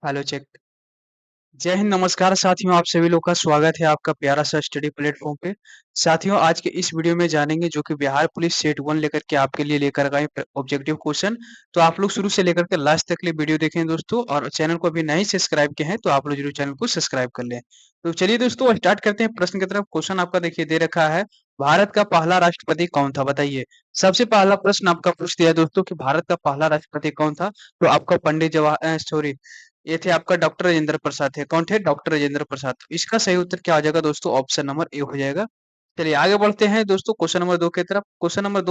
Hello check. जय हिंद, नमस्कार साथियों, आप सभी लोग का स्वागत है आपका प्यारा सा स्टडी प्लेटफॉर्म पे। साथियों, आज के इस वीडियो में जानेंगे जो कि बिहार पुलिस सेट 1 लेकर के आपके लिए लेकर आए ऑब्जेक्टिव क्वेश्चन। तो आप लोग शुरू से लेकर के लास्ट तक के लिए वीडियो देखें दोस्तों, और चैनल को अभी नहीं सब्सक्राइब किए हैं तो आप लोग जरूर चैनल को सब्सक्राइब कर लें। तो चलिए दोस्तों, स्टार्ट करते हैं प्रश्न की तरफ। क्वेश्चन आपका देखिए दे रखा है, भारत का पहला राष्ट्रपति कौन था, बताइए। सबसे पहला प्रश्न आपका पूछ दिया है दोस्तों कि भारत का पहला राष्ट्रपति कौन था। तो आपका पंडित जवाहर सॉरी, ये थे आपका डॉक्टर राजेंद्र प्रसाद थे। कौन थे? डॉक्टर राजेंद्र प्रसाद। तो इसका सही उत्तर क्या हो जाएगा दोस्तों? ऑप्शन नंबर ए हो जाएगा। चलिए आगे बढ़ते हैं दोस्तों क्वेश्चन नंबर 2 की तरफ। क्वेश्चन नंबर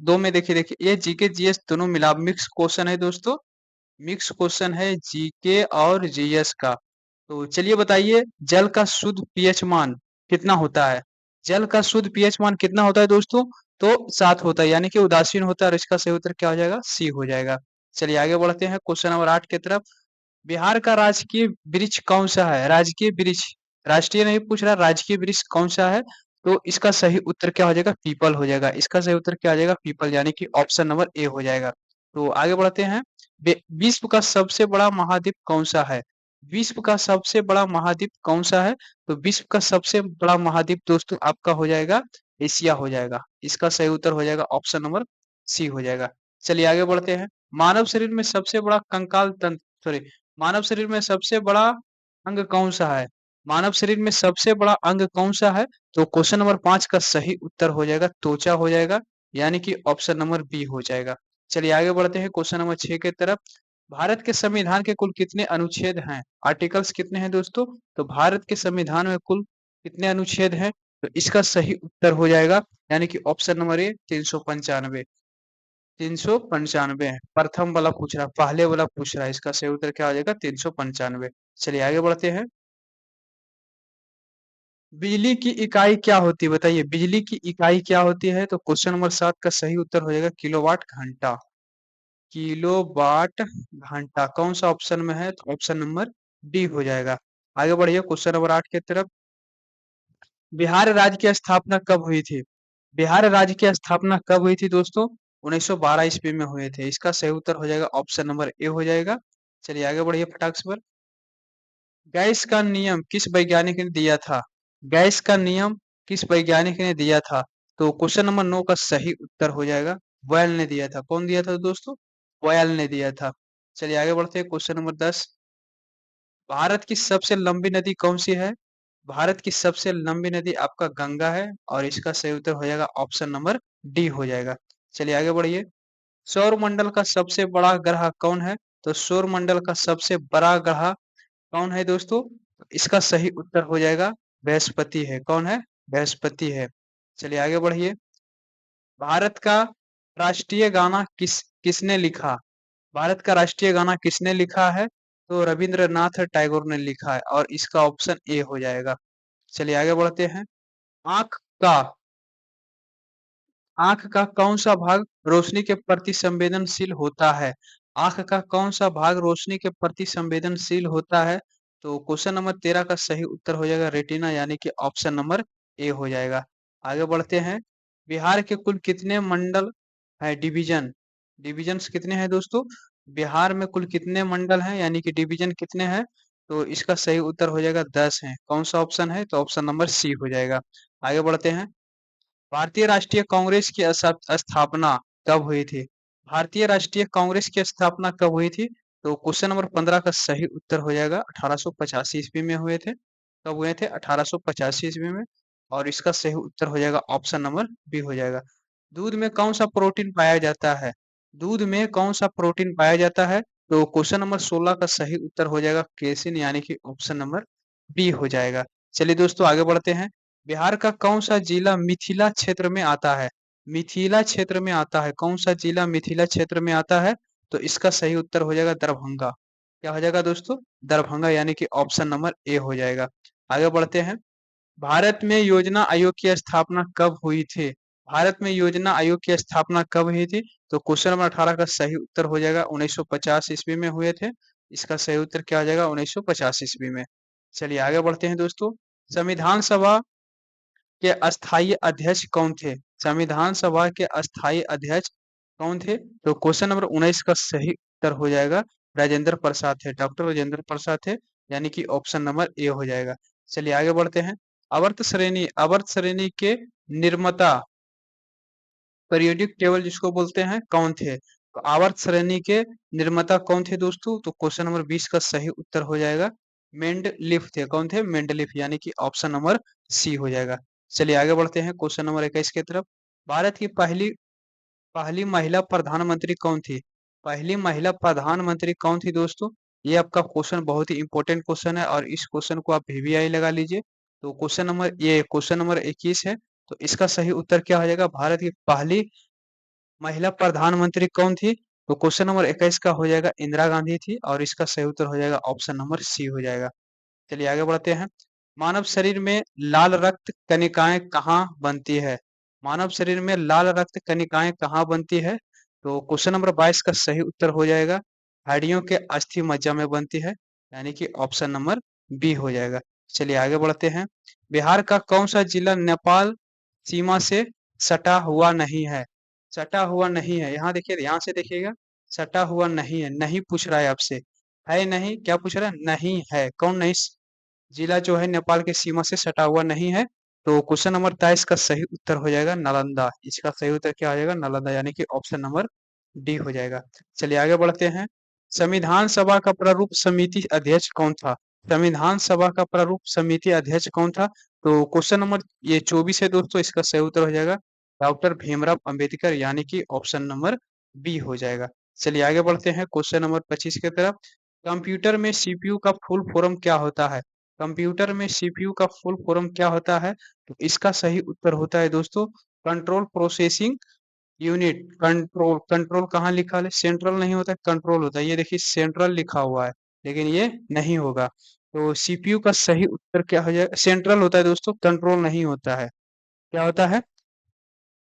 2 में देखिए ये जीके जीएस दोनों मिला मिक्स क्वेश्चन है दोस्तों। मिक्स क्वेश्चन है जीके और जीएस का। तो चलिए बताइए, जल का शुद्ध पीएच मान कितना होता है? जल का शुद्ध पीएच मान कितना होता है दोस्तों? तो 7 होता है, यानी कि उदासीन होता है, और इसका सही उत्तर क्या हो जाएगा? सी हो जाएगा। चलिए आगे बढ़ते हैं क्वेश्चन नंबर 8 की तरफ। बिहार का राजकीय वृक्ष कौन सा है? राजकीय वृक्ष, राष्ट्रीय नहीं पूछ रहा, राजकीय वृक्ष कौन सा है? तो इसका सही उत्तर क्या हो जाएगा? पीपल हो जाएगा। इसका सही उत्तर क्या हो जाएगा? पीपल, यानी कि ऑप्शन नंबर ए हो जाएगा। तो आगे बढ़ते हैं। विश्व का सबसे बड़ा महाद्वीप कौन सा है? विश्व का सबसे बड़ा महाद्वीप कौन सा है? तो विश्व का सबसे बड़ा महाद्वीप दोस्तों आपका हो जाएगा एशिया हो जाएगा। इसका सही उत्तर हो जाएगा ऑप्शन नंबर सी हो जाएगा। चलिए आगे बढ़ते हैं। मानव शरीर में सबसे बड़ा कंकाल तंत्र, सॉरी, मानव शरीर में सबसे बड़ा अंग कौन सा है? मानव शरीर में सबसे बड़ा अंग कौन सा है? तो क्वेश्चन नंबर 5 का सही उत्तर हो जाएगा त्वचा हो जाएगा, यानी कि ऑप्शन नंबर बी हो जाएगा। चलिए आगे बढ़ते हैं क्वेश्चन नंबर 6 की तरफ। भारत के संविधान के कुल कितने अनुच्छेद हैं? आर्टिकल्स कितने हैं दोस्तों? तो भारत के संविधान में कुल कितने अनुच्छेद हैं? तो इसका सही उत्तर हो जाएगा, यानी कि ऑप्शन नंबर ए 395। 395 है। प्रथम वाला पूछ रहा है, पहले वाला पूछ रहा है। इसका सही उत्तर क्या हो जाएगा? 395। चलिए आगे बढ़ते हैं। बिजली की इकाई क्या होती है, बताइए। बिजली की इकाई क्या होती है? तो क्वेश्चन नंबर 7 का सही उत्तर हो जाएगा किलोवाट घंटा। किलोवाट घंटा कौन सा ऑप्शन में है? तो ऑप्शन नंबर डी हो जाएगा। आगे बढ़िए क्वेश्चन नंबर 8 की तरफ। बिहार राज्य की स्थापना कब हुई थी? बिहार राज्य की स्थापना कब हुई थी दोस्तों? 1912 ईस्वी में हुए थे। इसका सही उत्तर हो जाएगा ऑप्शन नंबर ए हो जाएगा। चलिए आगे बढ़िए फटाक से पर। गैस का नियम किस वैज्ञानिक ने दिया था? गैस का नियम किस वैज्ञानिक ने दिया था? तो क्वेश्चन नंबर 9 का सही उत्तर हो जाएगा बॉयल ने दिया था। कौन दिया था दोस्तों? बॉयल ने दिया था। चलिए आगे बढ़ते हैं क्वेश्चन नंबर 10। भारत की सबसे लंबी नदी कौन सी है? भारत की सबसे लंबी नदी आपका गंगा है, और इसका सही उत्तर हो जाएगा ऑप्शन नंबर डी हो जाएगा। चलिए आगे बढ़िए। सौर मंडल का सबसे बड़ा ग्रह कौन है? तो सौर मंडल का सबसे बड़ा ग्रह कौन है दोस्तों? इसका सही उत्तर हो जाएगा बृहस्पति है। कौन है? बृहस्पति है। चलिए आगे बढ़िए। भारत का राष्ट्रीय गाना किसने लिखा? भारत का राष्ट्रीय गाना किसने लिखा है? तो रविंद्रनाथ टैगोर ने लिखा है, और इसका ऑप्शन ए हो जाएगा। चलिए आगे बढ़ते हैं। आंख का आंख का कौन सा भाग रोशनी के प्रति संवेदनशील होता है? आंख का कौन सा भाग रोशनी के प्रति संवेदनशील होता है? तो क्वेश्चन नंबर 13 का सही उत्तर हो जाएगा रेटिना, यानी कि ऑप्शन नंबर ए हो जाएगा। आगे बढ़ते हैं। बिहार के कुल कितने मंडल है? डिवीजन, डिवीजन कितने हैं दोस्तों? बिहार में कुल कितने मंडल हैं, यानी कि डिवीजन कितने हैं? तो इसका सही उत्तर हो जाएगा 10 है। कौन सा ऑप्शन है? तो ऑप्शन नंबर सी हो जाएगा। आगे बढ़ते हैं। भारतीय राष्ट्रीय कांग्रेस की स्थापना कब हुई थी? भारतीय राष्ट्रीय कांग्रेस की स्थापना कब हुई थी? तो क्वेश्चन नंबर 15 का सही उत्तर हो जाएगा 1885 ईस्वी में हुए थे। कब हुए थे? 1885 ईस्वी में। और इसका सही उत्तर हो जाएगा ऑप्शन नंबर बी हो जाएगा। दूध में कौन सा प्रोटीन पाया जाता है? दूध में कौन सा प्रोटीन पाया जाता है? तो क्वेश्चन नंबर 16 का सही उत्तर हो जाएगा केसिन, यानी कि ऑप्शन नंबर बी हो जाएगा। चलिए दोस्तों आगे बढ़ते हैं। बिहार का कौन सा जिला मिथिला क्षेत्र में आता है? मिथिला क्षेत्र में आता है। कौन सा जिला मिथिला क्षेत्र में आता है? तो इसका सही उत्तर हो जाएगा दरभंगा। क्या हो जाएगा दोस्तों? दरभंगा, यानी कि ऑप्शन नंबर ए हो जाएगा। आगे बढ़ते हैं। भारत में योजना आयोग की स्थापना कब हुई थी? भारत में योजना आयोग की स्थापना कब हुई थी? तो क्वेश्चन नंबर 18 का सही उत्तर हो जाएगा 1950 ईस्वी में हुए थे। इसका सही उत्तर क्या हो जाएगा? 1950 ईस्वी में। चलिए आगे बढ़ते हैं दोस्तों। संविधान सभा के अस्थायी अध्यक्ष कौन थे? संविधान सभा के अस्थायी अध्यक्ष कौन थे? तो क्वेश्चन नंबर 19 का सही उत्तर हो जाएगा राजेंद्र प्रसाद थे, डॉक्टर राजेंद्र प्रसाद थे, यानी कि ऑप्शन नंबर ए हो जाएगा। चलिए आगे बढ़ते हैं। आवर्त श्रेणी के निर्माता पीरियोडिक टेबल जिसको बोलते हैं कौन थे? तो आवर्त श्रेणी के निर्माता कौन थे दोस्तों? तो क्वेश्चन नंबर 20 का सही उत्तर हो जाएगा मेंडलीफ थे। कौन थे? मेंडलीफ, यानी कि ऑप्शन नंबर सी हो जाएगा। चलिए आगे बढ़ते हैं क्वेश्चन नंबर 21 की तरफ। भारत की पहली पहली महिला प्रधानमंत्री कौन थी? पहली महिला प्रधानमंत्री कौन थी दोस्तों? ये आपका क्वेश्चन बहुत ही इंपॉर्टेंट क्वेश्चन है और इस क्वेश्चन को आप वीवीआई लगा लीजिए। तो क्वेश्चन नंबर 21 है। तो इसका सही उत्तर क्या हो जाएगा? भारत की पहली महिला प्रधानमंत्री कौन थी? तो क्वेश्चन नंबर 21 का हो जाएगा इंदिरा गांधी थी और इसका सही उत्तर हो जाएगा ऑप्शन नंबर सी हो जाएगा। चलिए आगे बढ़ते हैं। मानव शरीर में लाल रक्त कणिकाएं कहाँ बनती है? मानव शरीर में लाल रक्त कणिकाएं कहाँ बनती है? तो क्वेश्चन नंबर 22 का सही उत्तर हो जाएगा हड्डियों के अस्थि मज्जा में बनती है, यानी कि ऑप्शन नंबर बी हो जाएगा। चलिए आगे बढ़ते हैं। बिहार का कौन सा जिला नेपाल सीमा से सटा हुआ नहीं है? सटा हुआ नहीं है, यहाँ देखिए, ध्यान से देखिएगा। सटा हुआ नहीं है, नहीं पूछ रहा है आपसे, है नहीं, क्या पूछ रहा है? नहीं है। कौन नहीं? जिला जो है नेपाल के सीमा से सटा हुआ नहीं है। तो क्वेश्चन नंबर 23 का सही उत्तर हो जाएगा नालंदा। इसका सही उत्तर क्या हो जाएगा? नालंदा, यानी कि ऑप्शन नंबर डी हो जाएगा। चलिए आगे बढ़ते हैं। संविधान सभा का प्रारूप समिति अध्यक्ष कौन था? संविधान सभा का प्रारूप समिति अध्यक्ष कौन था? तो क्वेश्चन नंबर ये 24 है दोस्तों, इसका सही उत्तर हो जाएगा डॉक्टर भीमराव अंबेडकर, यानी कि ऑप्शन नंबर बी हो जाएगा। चलिए आगे बढ़ते हैं क्वेश्चन नंबर 25 की तरफ। कंप्यूटर में सीपीयू का फुल फॉर्म क्या होता है? कंप्यूटर में सीपीयू का फुल फॉर्म क्या होता है? तो इसका सही उत्तर होता है दोस्तों control processing unit. Control, control कहाँ लिखा है? सेंट्रल नहीं होता, कंट्रोल होता है। ये देखिए सेंट्रल लिखा हुआ है, लेकिन ये नहीं होगा। तो सीपीयू का सही उत्तर क्या हो जाएगा? सेंट्रल होता है दोस्तों, कंट्रोल नहीं होता है। क्या होता है?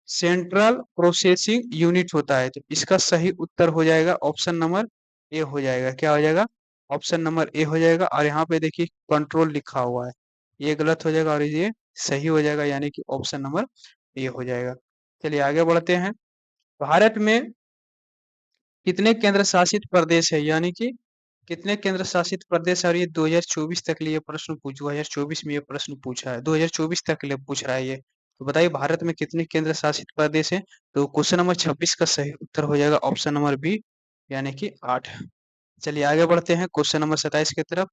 सेंट्रल प्रोसेसिंग यूनिट होता है। तो इसका सही उत्तर हो जाएगा ऑप्शन नंबर ए हो जाएगा। क्या हो जाएगा? ऑप्शन नंबर ए हो जाएगा। और यहाँ पे देखिए कंट्रोल लिखा हुआ है, ये गलत हो जाएगा और ये सही हो जाएगा, यानी कि ऑप्शन नंबर ए हो जाएगा। चलिए आगे बढ़ते हैं। भारत में कितने केंद्र शासित प्रदेश है? यानी कि कितने केंद्र शासित प्रदेश है? और ये 2024 तक के लिए प्रश्न पूछ 2024 में ये प्रश्न पूछा है, 2024 तक के लिए पूछ रहा है ये। तो बताइए भारत में कितने केंद्र शासित प्रदेश है? तो क्वेश्चन नंबर 26 का सही उत्तर हो जाएगा ऑप्शन नंबर बी, यानी कि 8। चलिए आगे बढ़ते हैं क्वेश्चन नंबर 27 की तरफ।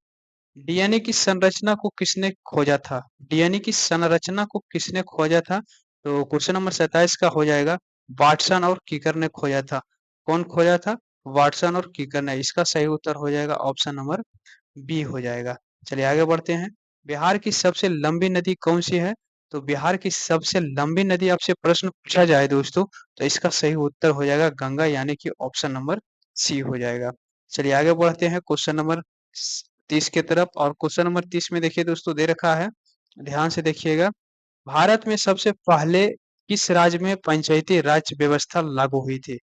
डीएनए की संरचना को किसने खोजा था? डीएनए की संरचना को किसने खोजा था? तो क्वेश्चन नंबर 27 का हो जाएगा वाटसन और कीकर ने खोजा था। कौन खोजा था? वाटसन और कीकर ने। इसका सही उत्तर हो जाएगा ऑप्शन नंबर बी हो जाएगा। चलिए आगे बढ़ते हैं। बिहार की सबसे लंबी नदी कौन सी है? तो बिहार की सबसे लंबी नदी आपसे प्रश्न पूछा जाए दोस्तों, तो इसका सही उत्तर हो जाएगा गंगा, यानी कि ऑप्शन नंबर सी हो जाएगा। चलिए आगे बढ़ते हैं क्वेश्चन नंबर 30 की तरफ। और क्वेश्चन नंबर 30 में देखिए दोस्तों दे रखा है, ध्यान से देखिएगा। भारत में सबसे पहले किस राज्य में पंचायती राज व्यवस्था लागू हुई थी?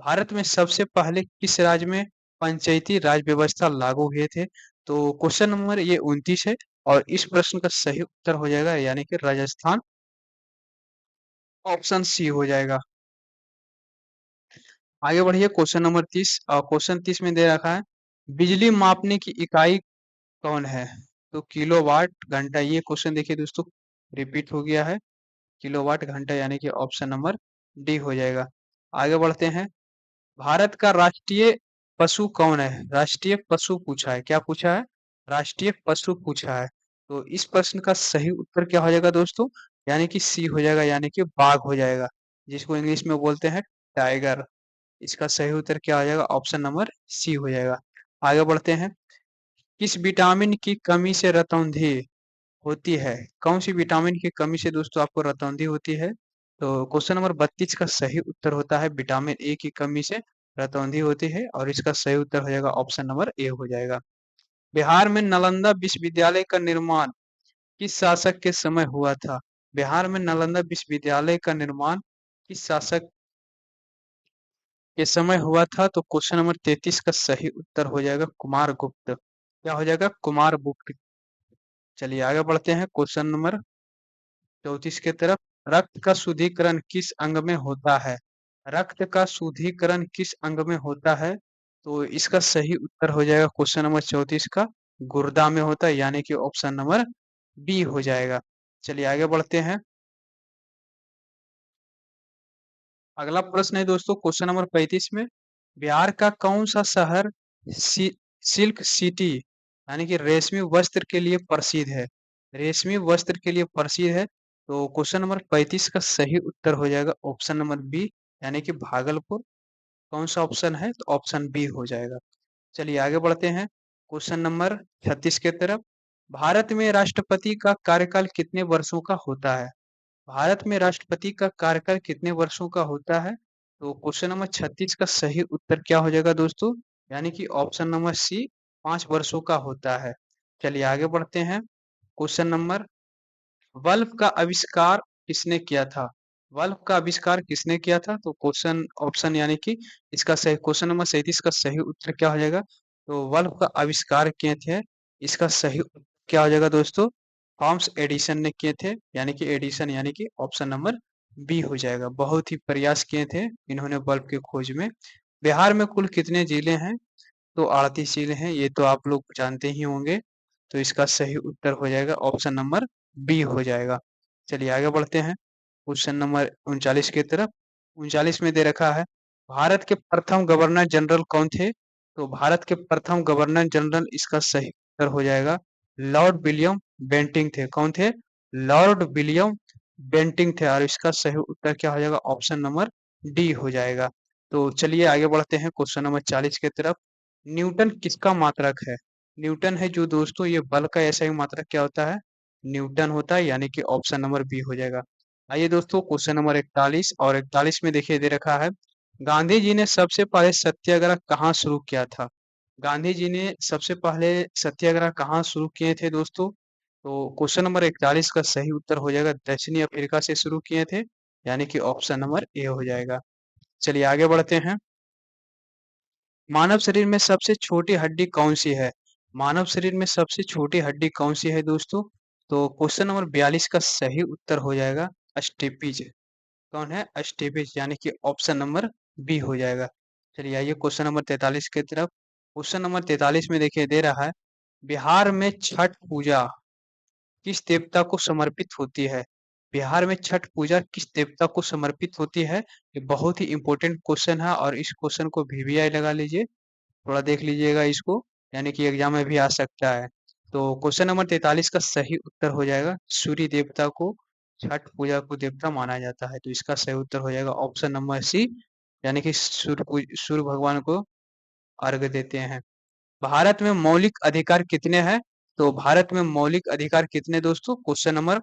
भारत में सबसे पहले किस राज्य में पंचायती राज व्यवस्था लागू हुए थे? तो क्वेश्चन नंबर ये 29 है और इस प्रश्न का सही उत्तर हो जाएगा, यानी कि राजस्थान, ऑप्शन सी हो जाएगा। आगे बढ़िए क्वेश्चन नंबर 30। और क्वेश्चन 30 में दे रखा है बिजली मापने की इकाई कौन है? तो किलोवाट घंटा। ये क्वेश्चन देखिए दोस्तों रिपीट हो गया है, किलोवाट घंटा, यानी कि ऑप्शन नंबर डी हो जाएगा। आगे बढ़ते हैं। भारत का राष्ट्रीय पशु कौन है? राष्ट्रीय पशु पूछा है। क्या पूछा है? राष्ट्रीय पशु पूछा है। तो इस प्रश्न का सही उत्तर क्या हो जाएगा दोस्तों? यानी कि सी हो जाएगा, यानी कि बाघ हो जाएगा, जिसको इंग्लिश में बोलते हैं टाइगर। इसका सही उत्तर क्या हो जाएगा? ऑप्शन नंबर सी हो जाएगा। आगे बढ़ते हैं। किस विटामिन की कमी से रतौंधी होती है? कौन सी विटामिन की कमी से दोस्तों आपको रतौंधी होती है? तो क्वेश्चन नंबर 32 का सही उत्तर होता है विटामिन ए की कमी से रतौंधी होती है और इसका सही उत्तर हो जाएगा ऑप्शन नंबर ए हो जाएगा। बिहार में नालंदा विश्वविद्यालय का निर्माण किस शासक के समय हुआ था? बिहार में नालंदा विश्वविद्यालय का निर्माण किस शासक के समय हुआ था? तो क्वेश्चन नंबर 33 का सही उत्तर हो जाएगा कुमारगुप्त। क्या हो जाएगा? कुमारगुप्त। चलिए आगे बढ़ते हैं क्वेश्चन नंबर 34 की तरफ। रक्त का शुद्धिकरण किस अंग में होता है? रक्त का शुद्धिकरण किस अंग में होता है? तो इसका सही उत्तर हो जाएगा क्वेश्चन नंबर 34 का गुर्दा में होता है, यानी कि ऑप्शन नंबर बी हो जाएगा। चलिए आगे बढ़ते हैं। अगला प्रश्न है दोस्तों क्वेश्चन नंबर 35 में, बिहार का कौन सा शहर सी, सिल्क सिटी यानी कि रेशमी वस्त्र के लिए प्रसिद्ध है? रेशमी वस्त्र के लिए प्रसिद्ध है। तो क्वेश्चन नंबर 35 का सही उत्तर हो जाएगा ऑप्शन नंबर बी, यानी कि भागलपुर। कौन सा ऑप्शन है? तो ऑप्शन बी हो जाएगा। चलिए आगे बढ़ते हैं क्वेश्चन नंबर 36 के तरफ। भारत में राष्ट्रपति का कार्यकाल कितने वर्षों का होता है? भारत में राष्ट्रपति का कार्यकाल कितने वर्षों का होता है? तो क्वेश्चन नंबर 36 का सही उत्तर क्या हो जाएगा दोस्तों? यानी कि ऑप्शन नंबर सी 5 वर्षों का होता है। चलिए आगे बढ़ते हैं क्वेश्चन नंबर, बल्ब का आविष्कार किसने किया था? बल्ब का आविष्कार किसने किया था? तो क्वेश्चन ऑप्शन यानी कि इसका सही क्वेश्चन नंबर 37 का सही उत्तर क्या हो जाएगा? तो बल्ब का आविष्कार किए थे, इसका सही उत्तर क्या हो जाएगा दोस्तों? थॉमस एडिसन ने किए थे, यानी कि एडिसन, यानी कि ऑप्शन नंबर बी हो जाएगा। बहुत ही प्रयास किए थे इन्होंने बल्ब की खोज में। बिहार में कुल कितने जिले हैं? तो 38 जिले हैं, ये तो आप लोग जानते ही होंगे। तो इसका सही उत्तर हो जाएगा ऑप्शन नंबर बी हो जाएगा। चलिए आगे बढ़ते हैं क्वेश्चन नंबर 39 की तरफ। 39 में दे रखा है, भारत के प्रथम गवर्नर जनरल कौन थे? तो भारत के प्रथम गवर्नर जनरल, इसका सही उत्तर हो जाएगा लॉर्ड विलियम बेंटिंग थे। कौन थे? लॉर्ड विलियम बेंटिंग थे, और इसका सही उत्तर क्या हो जाएगा? ऑप्शन नंबर डी हो जाएगा। तो चलिए आगे बढ़ते हैं क्वेश्चन नंबर 40 की तरफ। न्यूटन किसका मात्रक है? न्यूटन है जो दोस्तों ये बल का ऐसा ही मात्रक क्या होता है? न्यूटन होता है, यानी कि ऑप्शन नंबर बी हो जाएगा। आइए दोस्तों क्वेश्चन नंबर 41 और 41 में देखिए दे रखा है, गांधी जी ने सबसे पहले सत्याग्रह कहाँ शुरू किया था? गांधी जी ने सबसे पहले सत्याग्रह कहाँ शुरू किए थे दोस्तों? तो क्वेश्चन नंबर 41 का सही उत्तर हो जाएगा दक्षिणी अफ्रीका से शुरू किए थे, यानी कि ऑप्शन नंबर ए हो जाएगा। चलिए आगे बढ़ते हैं। मानव शरीर में सबसे छोटी हड्डी कौन सी है? मानव शरीर में सबसे छोटी हड्डी कौन सी है दोस्तों? तो क्वेश्चन नंबर 42 का सही उत्तर हो जाएगा स्टेपीज। कौन है? स्टेपीज, यानी कि ऑप्शन नंबर बी हो जाएगा। चलिए आइए क्वेश्चन नंबर 43 की तरफ। क्वेश्चन नंबर 43 में देखिए दे रहा है, बिहार में छठ पूजा किस देवता को समर्पित होती है? बिहार में छठ पूजा किस देवता को समर्पित होती है? ये बहुत ही इंपॉर्टेंट क्वेश्चन है, और इस क्वेश्चन को वीवीआई लगा लीजिए, थोड़ा देख लीजिएगा इसको, यानी कि एग्जाम में भी आ सकता है। तो क्वेश्चन नंबर 43 का सही उत्तर हो जाएगा, सूर्य देवता को छठ पूजा को देवता माना जाता है। तो इसका सही उत्तर हो जाएगा ऑप्शन नंबर सी, यानी कि सूर्य भगवान को अर्घ देते हैं। भारत में मौलिक अधिकार कितने हैं? तो भारत में मौलिक अधिकार कितने दोस्तों? क्वेश्चन नंबर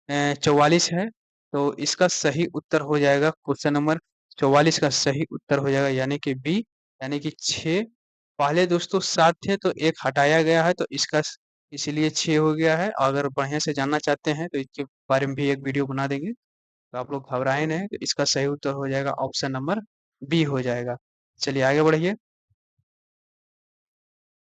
44 है। तो इसका सही उत्तर हो जाएगा क्वेश्चन नंबर 44 का सही उत्तर हो जाएगा, यानी कि बी, यानी कि 6। पहले दोस्तों 7 थे तो एक हटाया गया है, तो इसका इसलिए 6 हो गया है। अगर बढ़िया से जानना चाहते हैं तो इसके बारे में भी एक वीडियो बना देंगे, तो आप लोग घबराए नहीं। तो इसका सही उत्तर हो जाएगा ऑप्शन नंबर बी हो जाएगा। चलिए आगे बढ़िए।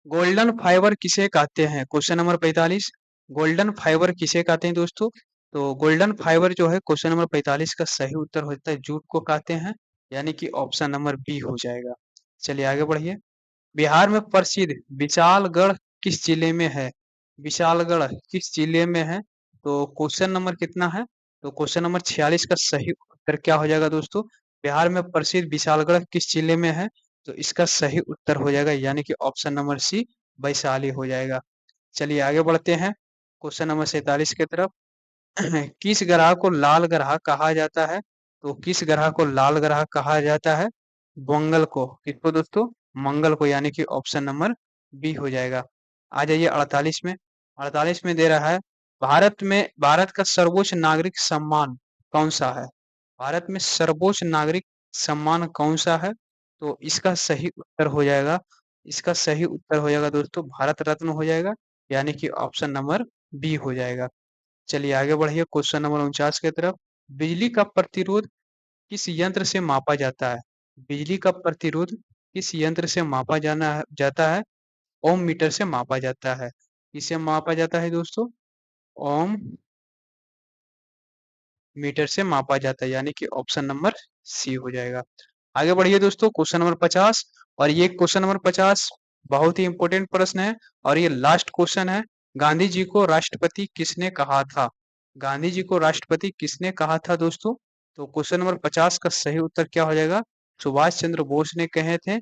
गोल्डन फाइबर किसे कहते हैं? Question number 45। गोल्डन फाइबर किसे कहते हैं दोस्तों? तो गोल्डन फाइबर जो है क्वेश्चन नंबर 45 का सही उत्तर होता है जूट को कहते हैं, यानी कि ऑप्शन नंबर बी हो जाएगा। चलिए आगे बढ़िए। बिहार में प्रसिद्ध विशालगढ़ किस जिले में है? विशालगढ़ किस जिले में है? तो क्वेश्चन नंबर कितना है? तो क्वेश्चन नंबर 46 का सही उत्तर क्या हो जाएगा दोस्तों? बिहार में प्रसिद्ध विशालगढ़ किस जिले में है? तो इसका सही उत्तर हो जाएगा, यानी कि ऑप्शन नंबर सी वैशाली हो जाएगा। चलिए आगे बढ़ते हैं क्वेश्चन नंबर 47 की तरफ। किस ग्रह को लाल ग्रह कहा जाता है? तो किस ग्रह को लाल ग्रह कहा जाता है? मंगल को। किसको दोस्तों? मंगल को, यानी कि ऑप्शन नंबर बी हो जाएगा। आ जाइए 48 में। 48 में दे रहा है, भारत का सर्वोच्च नागरिक सम्मान कौन सा है? भारत में सर्वोच्च नागरिक सम्मान कौन सा है? तो इसका सही उत्तर हो जाएगा, इसका सही उत्तर हो जाएगा दोस्तों भारत रत्न हो जाएगा, यानी कि ऑप्शन नंबर बी हो जाएगा। चलिए आगे बढ़िए क्वेश्चन नंबर 49 की तरफ। बिजली का प्रतिरोध किस यंत्र से मापा जाता है? बिजली का प्रतिरोध किस यंत्र से मापा जाता है? ओम मीटर से मापा जाता है। किससे मापा जाता है दोस्तों? ओम मीटर से मापा जाता है, यानी कि ऑप्शन नंबर सी हो जाएगा। आगे बढ़िए दोस्तों, क्वेश्चन नंबर 50। और ये क्वेश्चन नंबर 50 बहुत ही इंपॉर्टेंट प्रश्न है और ये लास्ट क्वेश्चन है। गांधी जी को राष्ट्रपति किसने कहा था? गांधी जी को राष्ट्रपति किसने कहा था दोस्तों? तो क्वेश्चन नंबर 50 का सही उत्तर क्या हो जाएगा? सुभाष चंद्र बोस ने कहे थे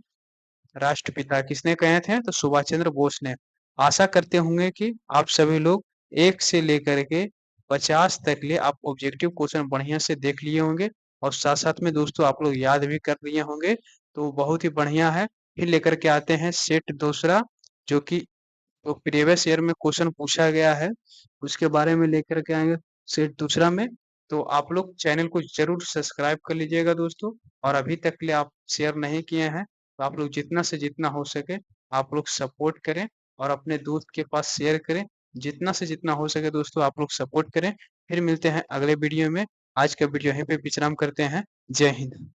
राष्ट्रपिता। किसने कहे थे? तो सुभाष चंद्र बोस ने। आशा करते होंगे कि आप सभी लोग 1 से लेकर के 50 तक ले आप ऑब्जेक्टिव क्वेश्चन बढ़िया से देख लिए होंगे और साथ-साथ में दोस्तों आप लोग याद भी कर लिए होंगे, तो बहुत ही बढ़िया है। फिर लेकर के आते हैं सेट दूसरा, जो कि तो प्रीवियस ईयर में क्वेश्चन पूछा गया है, उसके बारे में लेकर के आएँगे सेट दूसरा में। तो आप लोग चैनल को ज़रूर सब्सक्राइब कर लीजिएगा दोस्तों, और अभी तक के लिए आप शेयर नहीं किए हैं, तो आप लोग जितना से जितना हो सके आप लोग सपोर्ट करें और अपने दोस्त के पास शेयर करें। जितना से जितना हो सके दोस्तों आप लोग सपोर्ट करें। फिर मिलते हैं अगले वीडियो में। आज का वीडियो यहीं पे विश्राम करते हैं। जय हिंद।